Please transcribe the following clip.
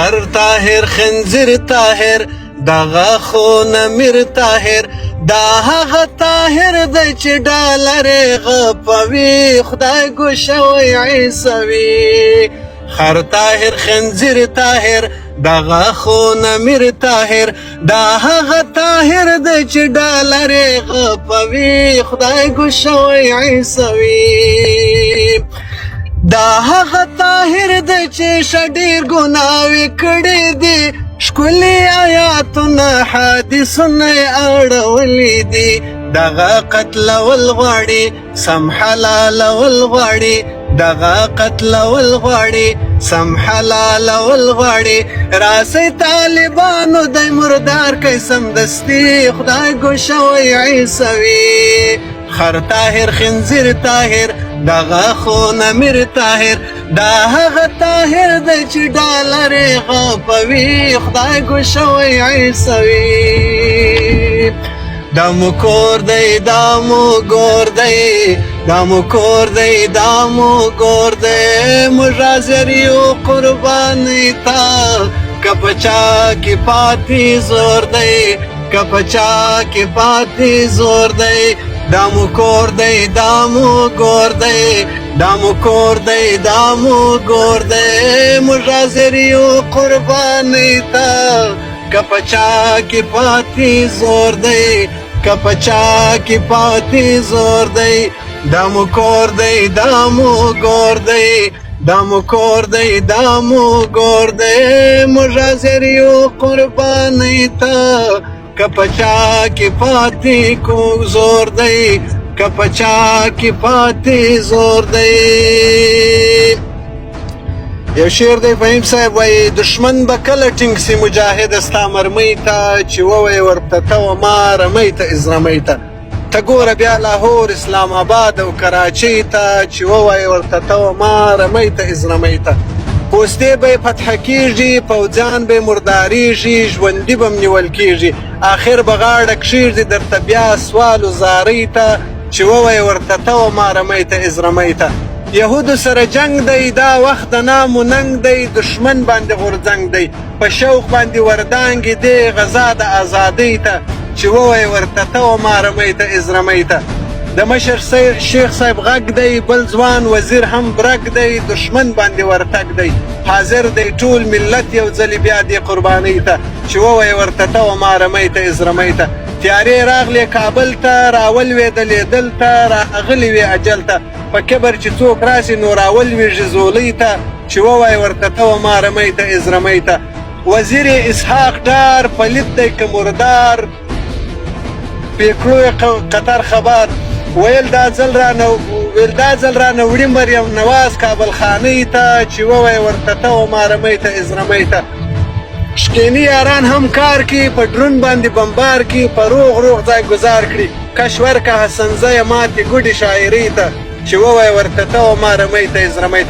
خر طاهر خنزیر طاهر دغه خو نمیر طاهر دا هغه طاهر دی چې ډالر غپوي خدای ګوشوی عیسوي خر طاهر خنزیر طاهر دغه خو نمیر طاهر دا هغه طاهر دی چې ډالر غپوي خدای ګوشوی عیسوي دا هغه طاهر دی چې شډیر ګناوي کړي دي ښکلي آیاتونه حدیثونه اړولي دي دغه قتلول غواړي سم حلالول غواړي دغه قتلول غواړي سم حلالول غواړي راسئ طالبانو دی مردار کوي سمدستي خدای ګوشوی عیسوي خر طاهر خنزیر طاهر دغه خو نمیر طاهر دا هغه طاهر دی چې ډالر غپوي خدای ګوشوی عیسوي دا مو کور دی دا مو ګور دی دا مو کور دی دا مو ګور دی موږ حاضر یو قربانۍ ته که په چا کې پاتې زور دی که په چا کې پاتې زور دی دا مو کور دی دا مو ګور دی دا مو کور دی دا مو ګور دی موږ حاضر یو قربانۍ ته که په چا کې پاتې زور دی که په چا کې پاتې زور دی دا مو کور دی دا مو ګور دی دا مو کور دی دا مو ګور دی موږ حاضر یو قربانۍ ته که په چا کې پاتې کو زور دی که په چا کې پاتې زور دی یو شعر دی فهیم صاحب وایي دشمن به کله ټینګ سي مجاهد ستا مرمۍ ته چې ووایې ورته ته وما رمۍ ته اذ رمۍ ته ته ګوره بیا لاهور اسلام آباد او کراچۍ ته چې ووایې ورته ته وما رمۍ ته اذ رمۍ ته پوستې به یې فتح کېږي پوځیان به یې مردارېږي ژوندي به م نیول کېږي آخر به غاړه کښېږدي درته بیا سوال و زارۍ ته چې ووایې ورته ته وما رمۍ ته اذ رمۍ ته یهودو سره جنگ دی دا وخت د نام و ننګ دی دشمن باندې غورځنګ دی په شوق باندې وردانګې دی غذا د ازادۍ ته چې ووایې ورته ته وما رمۍ ته اذ رمۍ ته د مشر شیخ صاحب غږ دی بل ځوان وزیر هم برګ دی دشمن باندې ورتګ دی حاضر دی ټول ملت یو ځلې بیا دې قربانۍ ته چې ووایې ورته ته وما رمۍ ته اذ رمۍ ته تیارې راغلې کابل ته راولوېدلې دلته راغلې وې اجل ته په کبر چې څوک راسي نو راولوېږي زولۍ ته چې ووایې ورته ته وما رمۍ ته اذ رمۍ ته وزیر اسحاق ډار پلیت دی که مردار پیکړو قطر خبر ویل دا ځل رانه وړي مریم نواز کابل خانۍ ته چې ووایې ورته ته وما رمۍ ته اذ رمۍ ته شکینی یاران هم کار کی په ډرون باندې بمبار کی په روغ ځای گزار کړي کشور که حسن زی ماتې ګوډې شاعرۍ ته چې ووایې ورته ته وما رمۍ ته اذ رمۍ ته